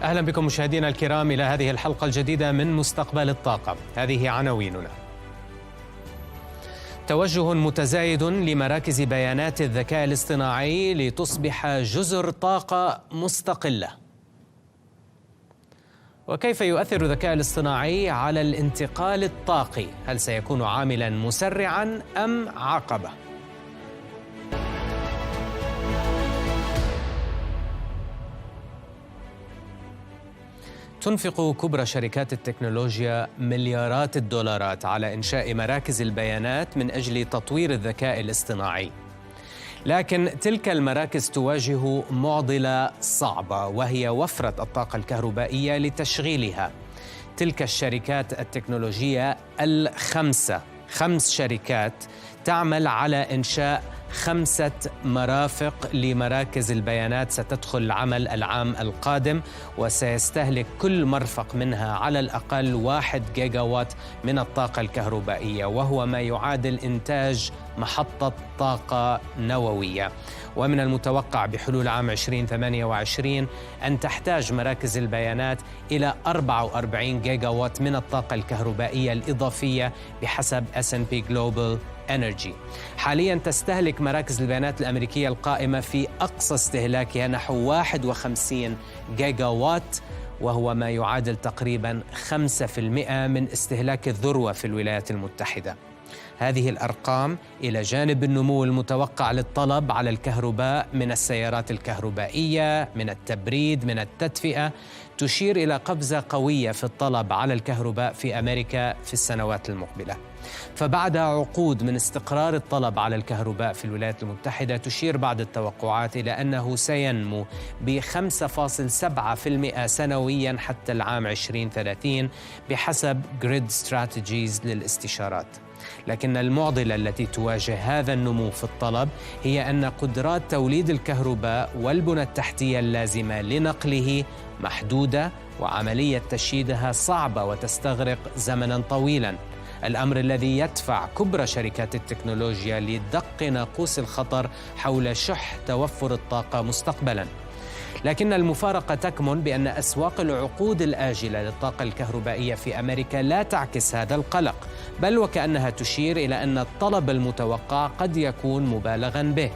أهلا بكم مشاهدينا الكرام إلى هذه الحلقة الجديدة من مستقبل الطاقة. هذه عناويننا: توجه متزايد لمراكز بيانات الذكاء الاصطناعي لتصبح جزر طاقة مستقلة. وكيف يؤثر الذكاء الاصطناعي على الانتقال الطاقي؟ هل سيكون عاملا مسرعا أم عقبة؟ تنفق كبرى شركات التكنولوجيا مليارات الدولارات على إنشاء مراكز البيانات من أجل تطوير الذكاء الاصطناعي. لكن تلك المراكز تواجه معضلة صعبة، وهي وفرة الطاقة الكهربائية لتشغيلها. تلك الشركات التكنولوجية خمس شركات تعمل على إنشاء 5 مرافق لمراكز البيانات ستدخل العمل العام القادم، وسيستهلك كل مرفق منها على الأقل 1 جيجا وات من الطاقة الكهربائية، وهو ما يعادل إنتاج محطة طاقة نووية. ومن المتوقع بحلول عام 2028 أن تحتاج مراكز البيانات إلى 44 جيجا وات من الطاقة الكهربائية الإضافية بحسب S&P Global Energy. حالياً تستهلك مراكز البيانات الأمريكية القائمة في أقصى استهلاكها نحو 51 جيجا وات، وهو ما يعادل تقريباً 5% من استهلاك الذروة في الولايات المتحدة. هذه الأرقام إلى جانب النمو المتوقع للطلب على الكهرباء من السيارات الكهربائية، من التبريد، من التدفئة، تشير إلى قفزة قوية في الطلب على الكهرباء في أمريكا في السنوات المقبلة. فبعد عقود من استقرار الطلب على الكهرباء في الولايات المتحدة، تشير بعض التوقعات إلى أنه سينمو ب5.7% سنوياً حتى العام 2030 بحسب Grid Strategies للاستشارات. لكن المعضلة التي تواجه هذا النمو في الطلب هي أن قدرات توليد الكهرباء والبنى التحتية اللازمة لنقله محدودة، وعملية تشييدها صعبة وتستغرق زمناً طويلاً، الأمر الذي يدفع كبرى شركات التكنولوجيا لدق ناقوس الخطر حول شح توفر الطاقة مستقبلاً. لكن المفارقة تكمن بأن أسواق العقود الآجلة للطاقة الكهربائية في أمريكا لا تعكس هذا القلق، بل وكأنها تشير إلى أن الطلب المتوقع قد يكون مبالغاً به.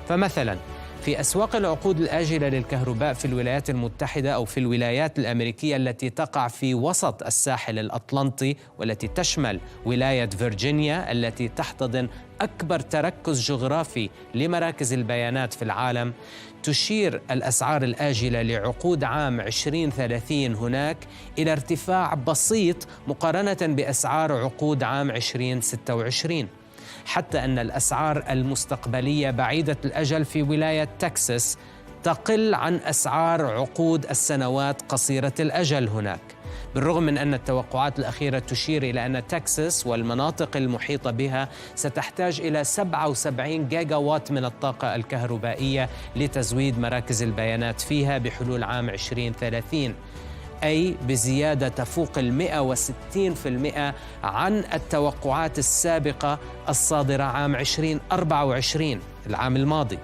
فمثلاً في أسواق العقود الآجلة للكهرباء في الولايات المتحدة أو في الولايات الأمريكية التي تقع في وسط الساحل الأطلنطي، والتي تشمل ولاية فرجينيا التي تحتضن أكبر تركز جغرافي لمراكز البيانات في العالم، تشير الأسعار الآجلة لعقود عام 2030 هناك إلى ارتفاع بسيط مقارنة بأسعار عقود عام 2026، حتى أن الأسعار المستقبلية بعيدة الأجل في ولاية تكساس تقل عن أسعار عقود السنوات قصيرة الأجل هناك، بالرغم من أن التوقعات الأخيرة تشير إلى أن تكساس والمناطق المحيطة بها ستحتاج إلى 77 جيجا وات من الطاقة الكهربائية لتزويد مراكز البيانات فيها بحلول عام 2030، أي بزيادة تفوق 160% عن التوقعات السابقة الصادرة عام 2024 العام الماضي.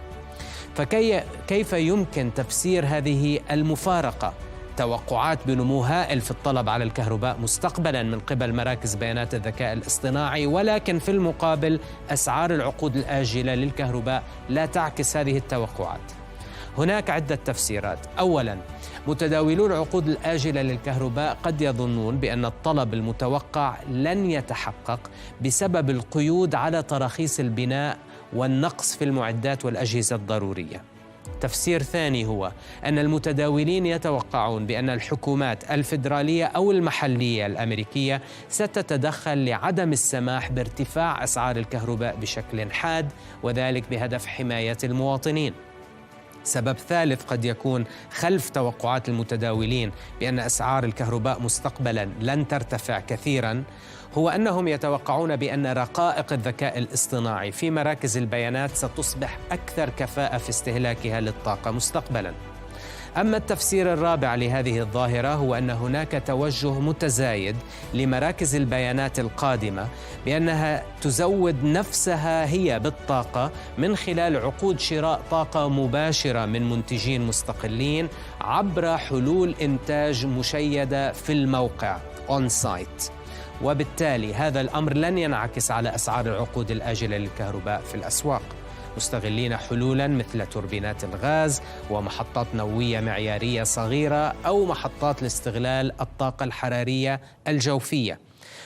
فكيف يمكن تفسير هذه المفارقة؟ توقعات بنمو هائل في الطلب على الكهرباء مستقبلا من قبل مراكز بيانات الذكاء الاصطناعي، ولكن في المقابل أسعار العقود الآجلة للكهرباء لا تعكس هذه التوقعات. هناك عدة تفسيرات. أولاً، متداولو العقود الآجلة للكهرباء قد يظنون بأن الطلب المتوقع لن يتحقق بسبب القيود على تراخيص البناء والنقص في المعدات والأجهزة الضرورية. تفسير ثاني هو أن المتداولين يتوقعون بأن الحكومات الفيدرالية أو المحلية الأمريكية ستتدخل لعدم السماح بارتفاع أسعار الكهرباء بشكل حاد، وذلك بهدف حماية المواطنين. سبب ثالث قد يكون خلف توقعات المتداولين بأن أسعار الكهرباء مستقبلاً لن ترتفع كثيراً، هو أنهم يتوقعون بأن رقائق الذكاء الاصطناعي في مراكز البيانات ستصبح أكثر كفاءة في استهلاكها للطاقة مستقبلاً. أما التفسير الرابع لهذه الظاهرة هو أن هناك توجه متزايد لمراكز البيانات القادمة بأنها تزود نفسها هي بالطاقة من خلال عقود شراء طاقة مباشرة من منتجين مستقلين عبر حلول إنتاج مشيدة في الموقع on site. وبالتالي هذا الأمر لن ينعكس على أسعار العقود الآجلة للكهرباء في الأسواق، مستغلين حلولاً مثل توربينات الغاز ومحطات نووية معيارية صغيرة أو محطات لاستغلال الطاقة الحرارية الجوفية،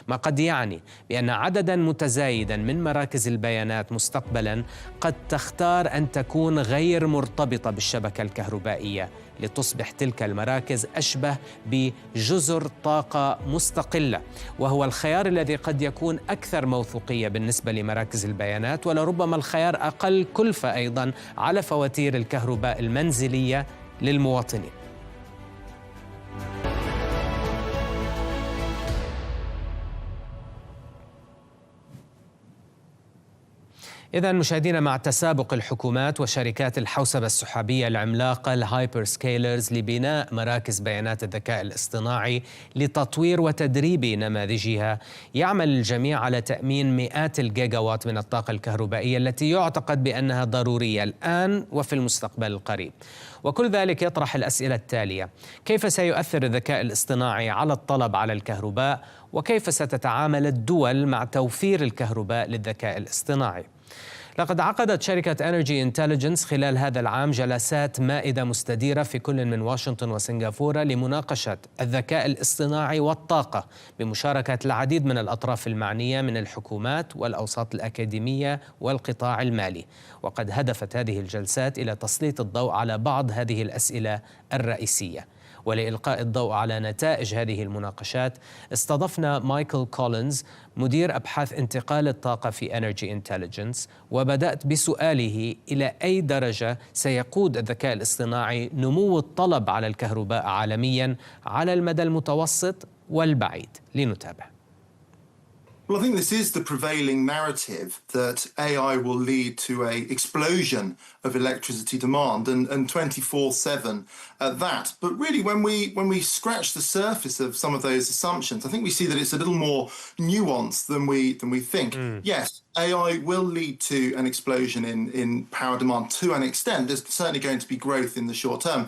ما قد يعني بأن عدداً متزايداً من مراكز البيانات مستقبلاً قد تختار أن تكون غير مرتبطة بالشبكة الكهربائية لتصبح تلك المراكز أشبه بجزر طاقة مستقلة، وهو الخيار الذي قد يكون أكثر موثوقية بالنسبة لمراكز البيانات، ولربما الخيار أقل كلفة أيضاً على فواتير الكهرباء المنزلية للمواطنين. إذن مشاهدينا، مع تسابق الحكومات وشركات الحوسبة السحابية العملاقة الهايبر سكيلرز لبناء مراكز بيانات الذكاء الاصطناعي لتطوير وتدريب نماذجها، يعمل الجميع على تأمين مئات الجيجاوات من الطاقة الكهربائية التي يعتقد بأنها ضرورية الآن وفي المستقبل القريب. وكل ذلك يطرح الأسئلة التالية: كيف سيؤثر الذكاء الاصطناعي على الطلب على الكهرباء؟ وكيف ستتعامل الدول مع توفير الكهرباء للذكاء الاصطناعي؟ لقد عقدت شركة انرجي انتليجنس خلال هذا العام جلسات مائدة مستديرة في كل من واشنطن وسنغافورة لمناقشة الذكاء الاصطناعي والطاقة بمشاركة العديد من الأطراف المعنية من الحكومات والأوساط الأكاديمية والقطاع المالي. وقد هدفت هذه الجلسات إلى تسليط الضوء على بعض هذه الأسئلة الرئيسية. ولإلقاء الضوء على نتائج هذه المناقشات استضفنا مايكل كولينز مدير أبحاث انتقال الطاقة في انرجي انتليجنس، وبدأت بسؤاله: إلى أي درجة سيقود الذكاء الاصطناعي نمو الطلب على الكهرباء عالمياً على المدى المتوسط والبعيد؟ لنتابع. Well, I think this is the prevailing narrative that AI will lead to an explosion of electricity demand and 24/7 at that. But really, when we scratch the surface of some of those assumptions, I think we see that it's a little more nuanced than we think. Yes, AI will lead to an explosion in power demand to an extent. There's certainly going to be growth in the short term.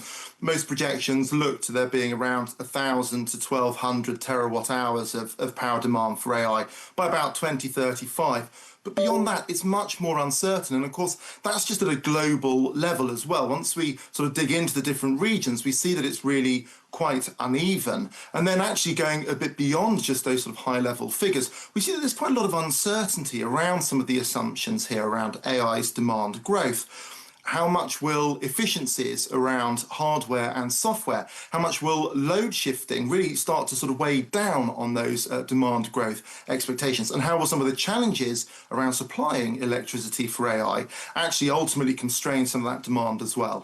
Most projections look to there being around 1,000 to 1,200 terawatt hours of power demand for AI by about 2035. But beyond that, it's much more uncertain. And of course, that's just at a global level as well. Once we sort of dig into the different regions, we see that it's really quite uneven. And then actually going a bit beyond just those sort of high-level figures, we see that there's quite a lot of uncertainty around some of the assumptions here around AI's demand growth. How much will efficiencies around hardware and software, how much will load shifting really start to sort of weigh down on those demand growth expectations? And how will some of the challenges around supplying electricity for AI actually ultimately constrain some of that demand as well?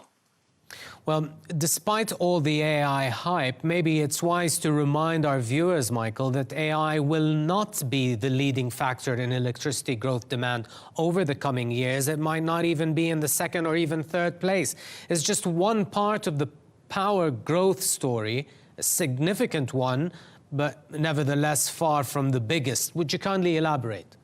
Well, despite all the AI hype, maybe it's wise to remind our viewers, Michael, that AI will not be the leading factor in electricity growth demand over the coming years. It might not even be in the second or even third place. It's just one part of the power growth story, a significant one, but nevertheless far from the biggest. Would you kindly elaborate?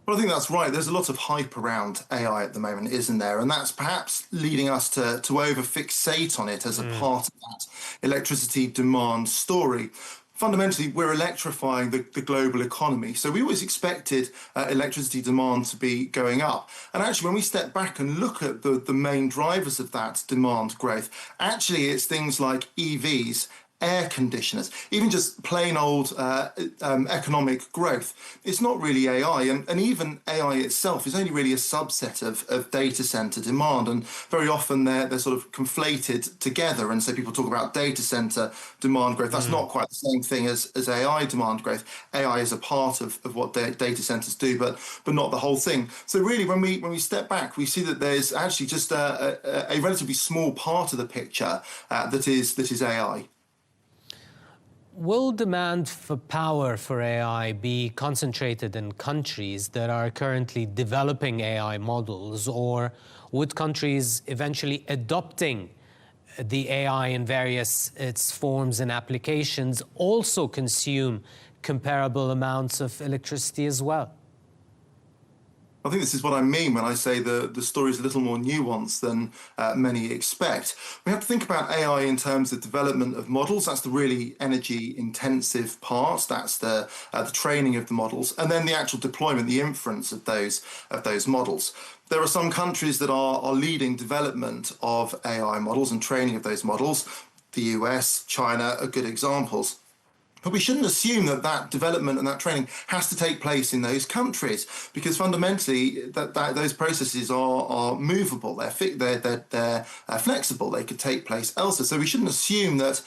Well, I think that's right. There's a lot of hype around AI at the moment, isn't there? And that's perhaps leading us to over-fixate on it as a part of that electricity demand story. Fundamentally, we're electrifying the global economy. So we always expected electricity demand to be going up. And actually, when we step back and look at the main drivers of that demand growth, actually it's things like EVs, air conditioners, even just plain old economic growth. It's not really AI, and even AI itself is only really a subset of data center demand, and very often they're sort of conflated together, and so people talk about data center demand growth. That's not quite the same thing as AI demand growth. AI is a part of what data centers do, but not the whole thing. So really, when we step back, we see that there's actually just a relatively small part of the picture that is AI. Will demand for power for AI be concentrated in countries that are currently developing AI models, or would countries eventually adopting the AI in various its forms and applications also consume comparable amounts of electricity as well? I think this is what I mean when I say the story is a little more nuanced than many expect. We have to think about AI in terms of development of models. That's the really energy-intensive part. That's the training of the models, and then the actual deployment, the inference of those models. There are some countries that are leading development of AI models and training of those models. The US, China are good examples. But we shouldn't assume that development and that training has to take place in those countries, because fundamentally those processes are movable. They're flexible. They could take place elsewhere. So we shouldn't assume that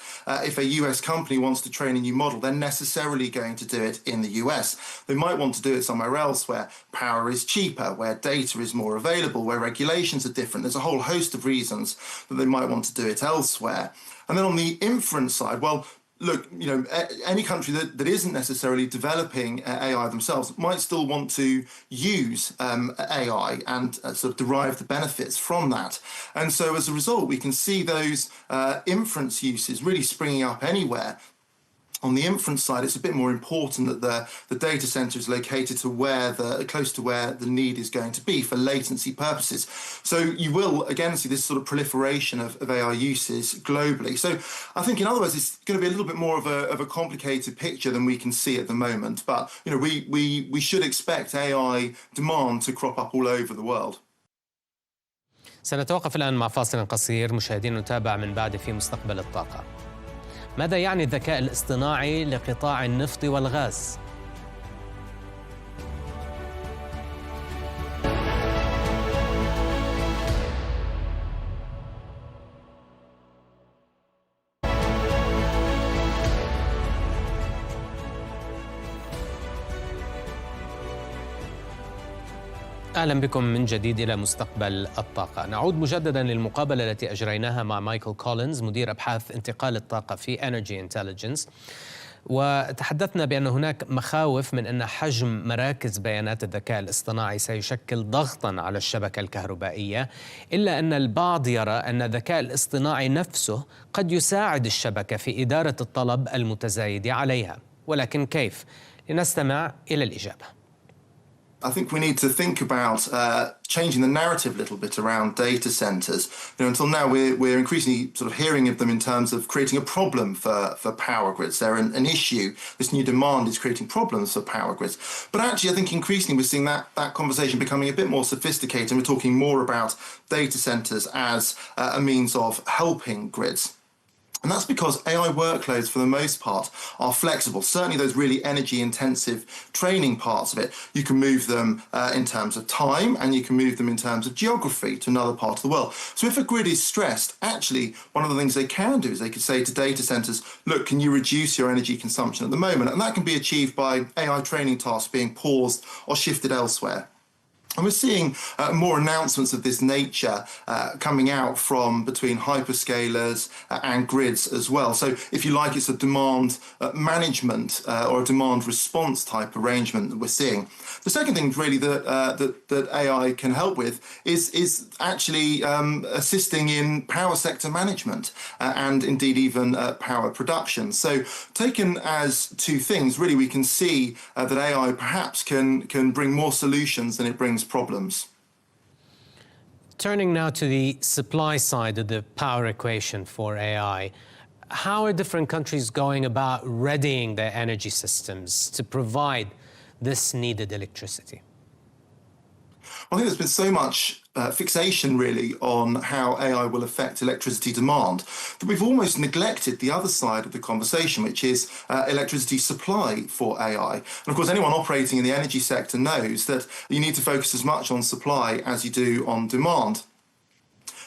if a US company wants to train a new model, they're necessarily going to do it in the US. They might want to do it somewhere else where power is cheaper, where data is more available, where regulations are different. There's a whole host of reasons that they might want to do it elsewhere. And then on the inference side, well, look, any country that isn't necessarily developing AI themselves might still want to use AI and sort of derive the benefits from that. And so as a result, we can see those inference uses really springing up anywhere. On the inference side, it's a bit more important that the data center is located to close to where the need is going to be for latency purposes. So you will again see this sort of proliferation of AI uses globally. So I think, in other words, it's going to be a little bit more of a complicated picture than we can see at the moment. But we should expect AI demand to crop up all over the world. سنتوقف الآن مع فاصل قصير. مشاهدين نتابع من بعد في مستقبل الطاقة. ماذا يعني الذكاء الاصطناعي لقطاع النفط والغاز؟ أهلا بكم من جديد إلى مستقبل الطاقة. نعود مجددا للمقابلة التي أجريناها مع مايكل كولينز مدير أبحاث انتقال الطاقة في Energy Intelligence، وتحدثنا بأن هناك مخاوف من أن حجم مراكز بيانات الذكاء الاصطناعي سيشكل ضغطا على الشبكة الكهربائية، إلا أن البعض يرى أن الذكاء الاصطناعي نفسه قد يساعد الشبكة في إدارة الطلب المتزايد عليها، ولكن كيف؟ لنستمع إلى الإجابة. I think we need to think about changing the narrative a little bit around data centers. Until now, we're increasingly sort of hearing of them in terms of creating a problem for power grids. They're an issue. This new demand is creating problems for power grids. But actually, I think increasingly we're seeing that conversation becoming a bit more sophisticated. And we're talking more about data centers as a means of helping grids. And that's because AI workloads, for the most part, are flexible. Certainly those really energy-intensive training parts of it, you can move them in terms of time, and you can move them in terms of geography to another part of the world. So if a grid is stressed, actually, one of the things they can do is they could say to data centers, look, can you reduce your energy consumption at the moment? And that can be achieved by AI training tasks being paused or shifted elsewhere. And we're seeing more announcements of this nature coming out from between hyperscalers and grids as well. So if you like, it's a demand management or a demand response type arrangement that we're seeing. The second thing really that AI can help with is actually assisting in power sector management and indeed even power production. So taken as two things, really we can see that AI perhaps can bring more solutions than it brings problems. Turning now to the supply side of the power equation for AI, how are different countries going about readying their energy systems to provide this needed electricity? I think there's been so much fixation really on how AI will affect electricity demand that we've almost neglected the other side of the conversation, which is electricity supply for AI. And of course, anyone operating in the energy sector knows that you need to focus as much on supply as you do on demand.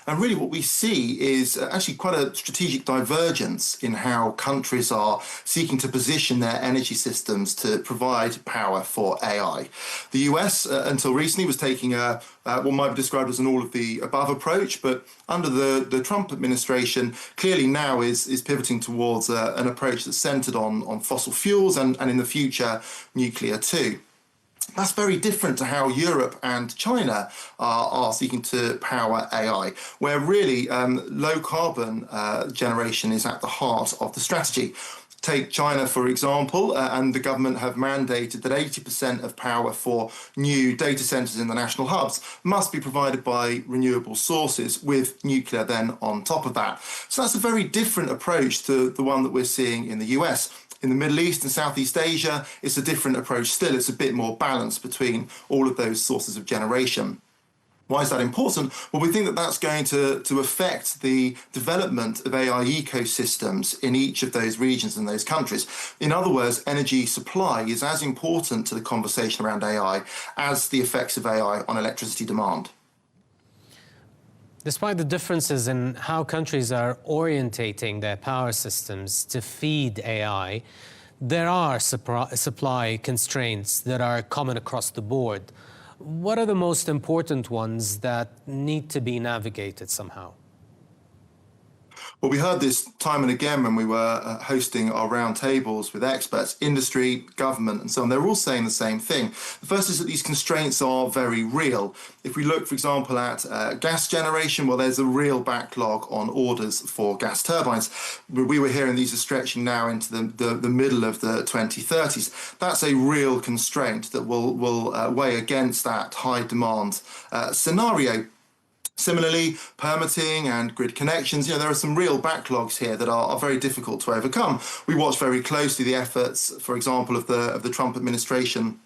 And really what we see is actually quite a strategic divergence in how countries are seeking to position their energy systems to provide power for AI. The US, until recently, was taking what might be described as an all-of-the-above approach, but under the Trump administration, clearly now is pivoting towards an approach that's centered on fossil fuels and in the future, nuclear too. That's very different to how Europe and China are seeking to power AI, where really low carbon generation is at the heart of the strategy. Take China, for example, and the government have mandated that 80% of power for new data centers in the national hubs must be provided by renewable sources, with nuclear then on top of that. So that's a very different approach to the one that we're seeing in the US. In the Middle East and Southeast Asia, it's a different approach still. It's a bit more balanced between all of those sources of generation. Why is that important? Well, we think that that's going to affect the development of AI ecosystems in each of those regions and those countries. In other words, energy supply is as important to the conversation around AI as the effects of AI on electricity demand. Despite the differences in how countries are orientating their power systems to feed AI, there are supply constraints that are common across the board. What are the most important ones that need to be navigated somehow? Well, we heard this time and again when we were hosting our roundtables with experts, industry, government, and so on. They're all saying the same thing. The first is that these constraints are very real. If we look, for example, at gas generation, well, there's a real backlog on orders for gas turbines. We were hearing these are stretching now into the middle of the 2030s. That's a real constraint that will weigh against that high demand scenario. Similarly, permitting and grid connections, there are some real backlogs here that are very difficult to overcome. We watch very closely the efforts, for example, of the Trump administration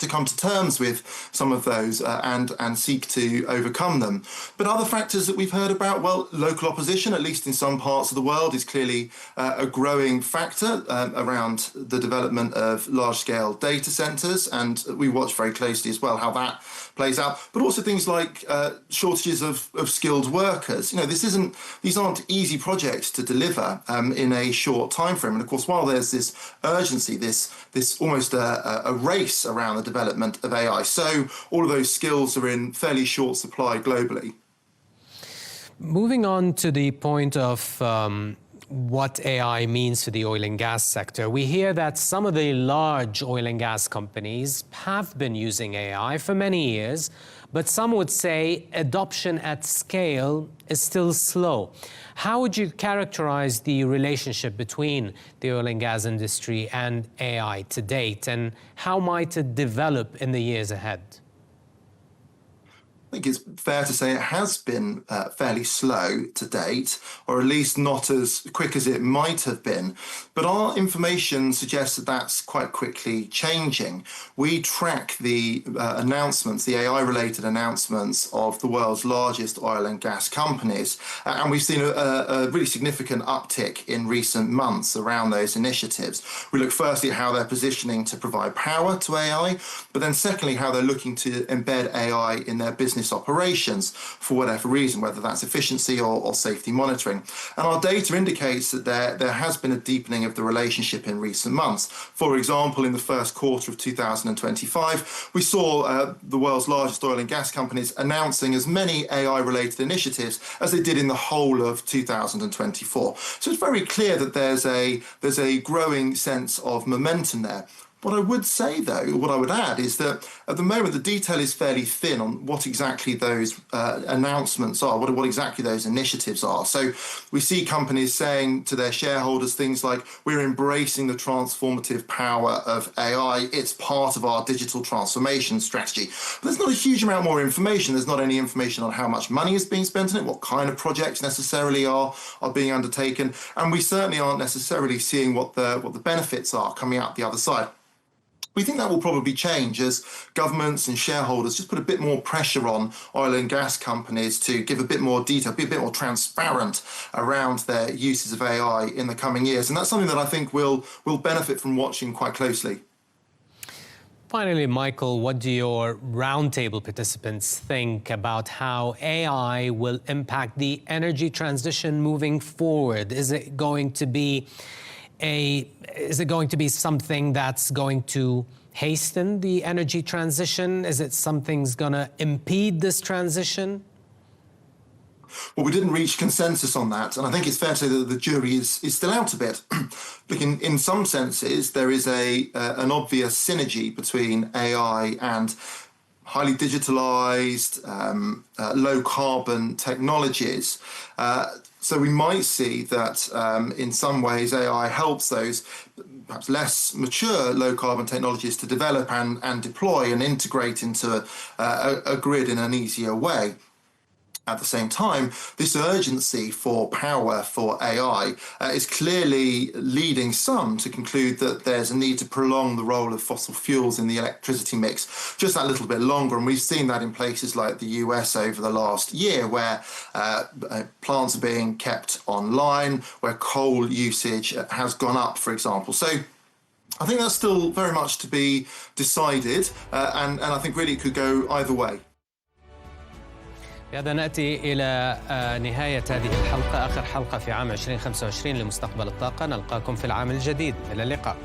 to come to terms with some of those and seek to overcome them. But other factors that we've heard about, well, local opposition, at least in some parts of the world, is clearly a growing factor around the development of large-scale data centers, and we watch very closely as well how that plays out. But also things like shortages of skilled workers. These aren't easy projects to deliver in a short time frame. And of course, while there's this urgency, this almost a race around the development of AI, so all of those skills are in fairly short supply globally. Moving on to the point of what AI means for the oil and gas sector, we hear that some of the large oil and gas companies have been using AI for many years, but some would say adoption at scale is still slow. How would you characterize the relationship between the oil and gas industry and AI to date, and how might it develop in the years ahead? I think it's fair to say it has been fairly slow to date, or at least not as quick as it might have been. But our information suggests that that's quite quickly changing. We track the announcements, the AI-related announcements of the world's largest oil and gas companies, and we've seen a really significant uptick in recent months around those initiatives. We look firstly at how they're positioning to provide power to AI, but then secondly, how they're looking to embed AI in their business operations for whatever reason, whether that's efficiency or safety monitoring. And our data indicates that there has been a deepening of the relationship in recent months. For example, in the first quarter of 2025, we saw the world's largest oil and gas companies announcing as many AI-related initiatives as they did in the whole of 2024. So it's very clear that there's a growing sense of momentum there. What I would say, though, what I would add is that at the moment the detail is fairly thin on what exactly those announcements are, what exactly those initiatives are. So we see companies saying to their shareholders things like, we're embracing the transformative power of AI, it's part of our digital transformation strategy. But there's not a huge amount more information. There's not any information on how much money is being spent on it, what kind of projects necessarily are being undertaken, and we certainly aren't necessarily seeing what the benefits are coming out the other side. We think that will probably change as governments and shareholders just put a bit more pressure on oil and gas companies to give a bit more detail, be a bit more transparent around their uses of AI in the coming years. And that's something that I think we'll benefit from watching quite closely. Finally, Michael, what do your roundtable participants think about how AI will impact the energy transition moving forward? Is it going to be something that's going to hasten the energy transition? Is it something's going to impede this transition? Well, we didn't reach consensus on that, and I think it's fair to say that the jury is still out a bit. Look, in some senses, there is an obvious synergy between AI and highly digitalized, low-carbon technologies. So we might see that in some ways AI helps those perhaps less mature low-carbon technologies to develop and deploy and integrate into a grid in an easier way. At the same time, this urgency for power for AI is clearly leading some to conclude that there's a need to prolong the role of fossil fuels in the electricity mix just that little bit longer. And we've seen that in places like the US over the last year, where plants are being kept online, where coal usage has gone up, for example. So I think that's still very much to be decided, and I think really it could go either way. بهذا نأتي إلى نهاية هذه الحلقة، آخر حلقة في عام 2025 لمستقبل الطاقة. نلقاكم في العام الجديد، إلى اللقاء.